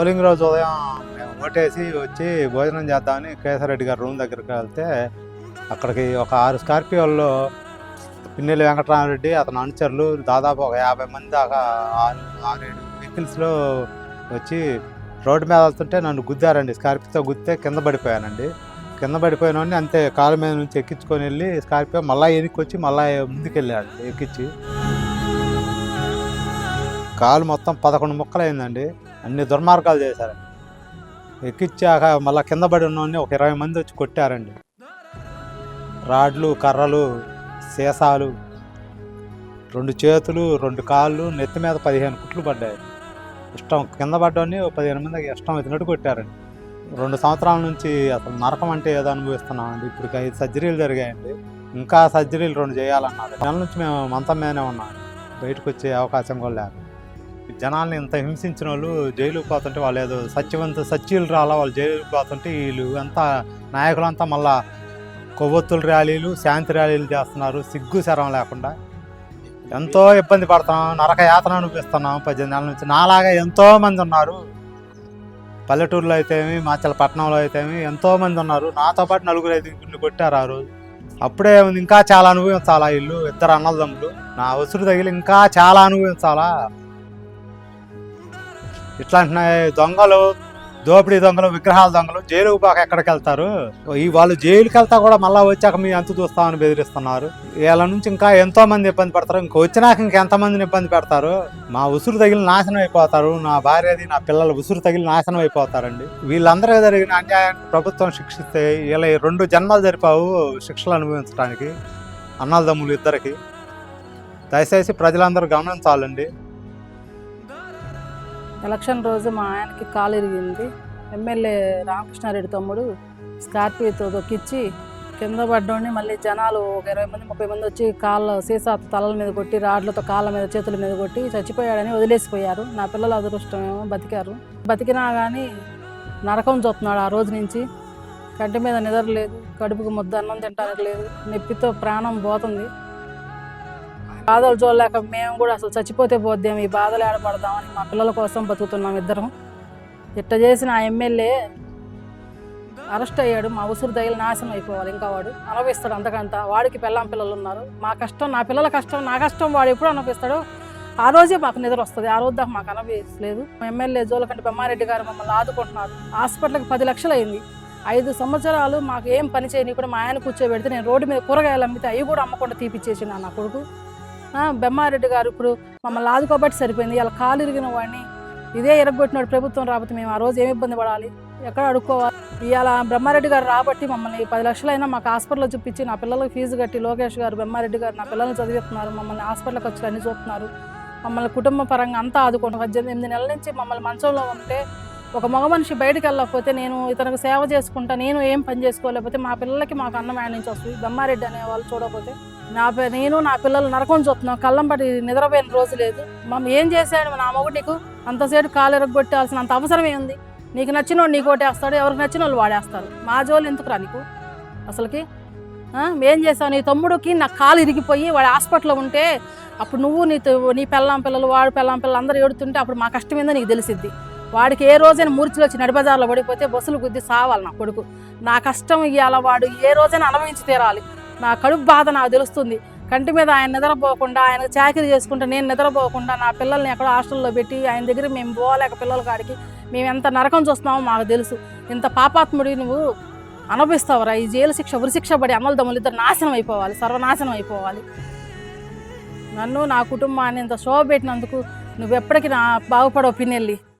Polling రోజు ఉదయం మేము ఓటేసి వచ్చి భోజనం చేద్దామని కేశవరెడ్డి గారి రూమ్ దగ్గరికి వెళ్తే అక్కడికి ఒక 6 స్కార్పియోల్లో పిన్నెల్లి వెంకటరామరెడ్డి అతని అనుచరులు దాదాపు ఒక 50 మంది దాకా 6-7 వెహికల్స్లో వచ్చి రోడ్డు మీద వెళ్తుంటే నన్ను గుద్దారండి. స్కార్పియోతో గుద్దితే కింద పడిపోయానండి. కింద పడిపోయినోడిని అంతే కాలు మీద నుంచి ఎక్కించుకొని వెళ్ళి స్కార్పియో మళ్ళీ వెనక్కి మళ్ళీ ముందుకెళ్ళాడు ఎక్కించి. కాలు మొత్తం 11 ముక్కలు అయిందండి. అన్ని దుర్మార్గాలు చేశారండి. ఎక్కిచ్చాక మళ్ళీ కింద పడి ఉన్నోడిని ఒక 20 మంది వచ్చి కొట్టారండి. రాడ్లు, కర్రలు, సీసాలు, 2 చేతులు, 2 కాళ్ళు, నెత్తి మీద 15 కుట్లు పడ్డాయి. ఇష్టం కింద పడ్డాన్ని 15 మందికి ఇష్టం వచ్చినట్టు కొట్టారండి. 2 సంవత్సరాల నుంచి అసలు నరకం అంటే ఏదో అనుభవిస్తున్నామండి. ఇప్పుడు 5 సర్జరీలు జరిగాయండి. ఇంకా సర్జరీలు 2 చేయాలన్నారు. నెల నుంచి మేము మంచం మీదనే ఉన్నాం. బయటకు వచ్చే అవకాశం కూడా లేదు. జనాల్ని ఇంత హింసించిన వాళ్ళు జైలుకి పోతుంటే వాళ్ళు ఏదో సచ్చీలు రాలా వాళ్ళు జైలుకి పోతుంటే వీళ్ళు అంతా నాయకులంతా మళ్ళా కొవ్వొత్తుల ర్యాలీలు, శాంతి ర్యాలీలు చేస్తున్నారు. సిగ్గు శరం లేకుండా ఎంతో ఇబ్బంది పడుతున్నాం. నరక యాతన అనిపిస్తున్నాం 18 నెలల నుంచి. నాలాగా ఎంతోమంది ఉన్నారు. పల్లెటూరులో అయితేమి, మాచలపట్నంలో అయితేమి ఎంతోమంది ఉన్నారు. నాతో పాటు 4-5 కొట్టారు ఆ రోజు. అప్పుడే ఉంది ఇంకా చాలా అనుభవించాలా వీళ్ళు. 2 అన్నదమ్ములు. నా ఉసురు తగిలి ఇంకా చాలా అనుభవించాలా. ఇట్లాంటి దొంగలు, దోపిడీ దొంగలు, విగ్రహాల దొంగలు జైలుకు పోక ఎక్కడికి వెళ్తారు? వాళ్ళు జైలుకి వెళ్తా కూడా మళ్ళీ వచ్చాక మీ అంతు చూస్తామని బెదిరిస్తున్నారు. వీళ్ళ నుంచి ఇంకా ఎంతో మంది ఇబ్బంది పడతారు. ఇంక వచ్చినాక ఇంకెంతమందిని ఇబ్బంది పెడతారు. మా ఉసురు తగిలి నాశనం అయిపోతారు. నా భార్యది, నా పిల్లల ఉసురు తగిలి నాశనం అయిపోతారండి. వీళ్ళందరికీ జరిగిన అన్యాయాన్ని ప్రభుత్వం శిక్షిస్తే వీళ్ళ 2 జన్మలు జరిపావు శిక్షలు అనుభవించడానికి అన్నదమ్ములు ఇద్దరికి. దయచేసి ప్రజలందరూ గమనించాలండి. ఎలక్షన్ రోజు మా ఆయనకి కాలు ఇరిగింది. ఎమ్మెల్యే రామకృష్ణారెడ్డి తమ్ముడు స్కార్పియోతో దొక్కిచ్చి కింద పడ్డోని మళ్ళీ జనాలు ఒక 20 మంది 30 మంది వచ్చి కాళ్ళ సీసా తలల మీద కొట్టి, రాడ్లతో కాళ్ళ మీద చేతుల మీద కొట్టి చచ్చిపోయాడని వదిలేసిపోయారు. నా పిల్లల అదృష్టమేమో బతికారు. బతికినా కానీ నరకం చూస్తున్నాడు. ఆ రోజు నుంచి కంటి మీద నిద్ర లేదు, కడుపుకు ముద్ద అన్నం తింటానికి లేదు, నొప్పితో ప్రాణం పోతుంది. బాధలు చూడలేక మేము కూడా అసలు చచ్చిపోతే పోద్దాం, ఈ బాధలు ఏడపడదామని మా పిల్లల కోసం బతుకుతున్నాం ఇద్దరం. ఇట్ట చేసిన ఆ ఎమ్మెల్యే అరెస్ట్ అయ్యాడు. మా ఉసురు తగిలి నాశనం అయిపోవాలి. ఇంకా వాడు అనుభవిస్తాడు అంతకంత. వాడికి పిల్లలు ఉన్నారు. మా కష్టం, నా పిల్లల కష్టం, నా కష్టం వాడు ఎప్పుడు అనుభవిస్తాడో ఆ రోజే మాకు నిద్ర వస్తుంది. ఆ రోజు దాకా మాకు అనుభవించలేదు. ఎమ్మెల్యే జోలకంటి బెమ్మారెడ్డి గారు మమ్మల్ని ఆదుకుంటున్నారు. హాస్పిటల్కి 10 లక్షలు అయింది. 5 సంవత్సరాలు మాకు ఏం పని చేయని కూడా మా ఆయన కూర్చోబెడితే నేను రోడ్డు మీద కూరగాయలు అమ్మితే అవి కూడా అమ్మకుండా తీపిచ్చేసిన నా కొడుకు. బెమ్మారెడ్డి గారు ఇప్పుడు మమ్మల్ని ఆదుకోబట్టి సరిపోయింది. ఇలా కాలు ఇరిగిన వాడిని ఇదే ఎరగొట్టినాడు ప్రభుత్వం రాబట్టి మేము ఆ రోజు ఏమి ఇబ్బంది పడాలి, ఎక్కడ అడుక్కోవాలి? ఇవాళ బ్రహ్మారెడ్డి గారు రాబట్టి మమ్మల్ని 10 లక్షలైనా మాకు హాస్పిటల్లో చూపించి నా పిల్లలకు ఫీజు కట్టి లోకేష్ గారు, బెమ్మారెడ్డి గారు నా పిల్లల్ని చదివిస్తున్నారు. మమ్మల్ని హాస్పిటల్కి వచ్చి అన్ని చూస్తున్నారు. మమ్మల్ని కుటుంబ పరంగా అంతా ఆదుకుంటాం. 18 నెలల నుంచి మమ్మల్ని మంచంలో ఉంటే ఒక మగ మనిషి బయటకు వెళ్ళకపోతే నేను ఇతనికి సేవ చేసుకుంటా, నేను ఏం పని చేసుకోలేకపోతే మా పిల్లలకి మాకు అన్నం యాడ్ నుంచి వస్తుంది. బెమ్మారెడ్డి అనేవాళ్ళు చూడకపోతే నేను నా పిల్లలు నరకం చూస్తున్నాం. కళ్ళం పట్టి నిద్రపోయిన రోజు లేదు. ఏం చేశాడు నా మొగుడు? నీకు అంతసేపు కాలు ఎరగొట్టాల్సిన అంత అవసరం ఏంది? నీకు నచ్చినోడు నీకు ఓటేస్తాడు, ఎవరికి నచ్చిన వాళ్ళు వాడేస్తారు. మా జోలు ఎందుకురా నీకు అసలుకి? ఏం చేసావు? నీ తమ్ముడికి నా కాలు ఇరిగిపోయి వాడు హాస్పిటల్లో ఉంటే అప్పుడు నువ్వు నీ పిల్లలు వాడు పిల్లలు అందరూ ఏడుతుంటే అప్పుడు మా కష్టం ఏందో నీకు తెలిసిద్ది. వాడికి ఏ రోజైనా మూర్చిలో వచ్చి నడిబజార్లో పడిపోతే బస్సులు గుద్ది సావాలి నా కొడుకు. నా కష్టం ఇవ్వాలి. వాడు ఏ రోజైనా అనుభవించి తీరాలి. నా కడుపు బాధ నాకు తెలుస్తుంది. కంటి మీద ఆయన నిద్రపోకుండా, ఆయన చాకరీ చేసుకుంటే నేను నిద్రపోకుండా నా పిల్లల్ని ఎక్కడో హాస్టల్లో పెట్టి ఆయన దగ్గర మేము పోలేక పిల్లల కాడికి మేము ఎంత నరకం చూస్తున్నామో మాకు తెలుసు. ఇంత పాపాత్ముడి నువ్వు అనుభవిస్తావురా? ఈ జైలు శిక్ష, ఉరిశిక్ష పడి అన్నదమ్ములు ఇద్దరు నాశనం అయిపోవాలి, సర్వనాశనం అయిపోవాలి. నన్ను నా కుటుంబాన్ని ఇంత శోభ పెట్టినందుకు నువ్వు ఎప్పటికీ నా బాగుపడవు పిన్నెల్లి.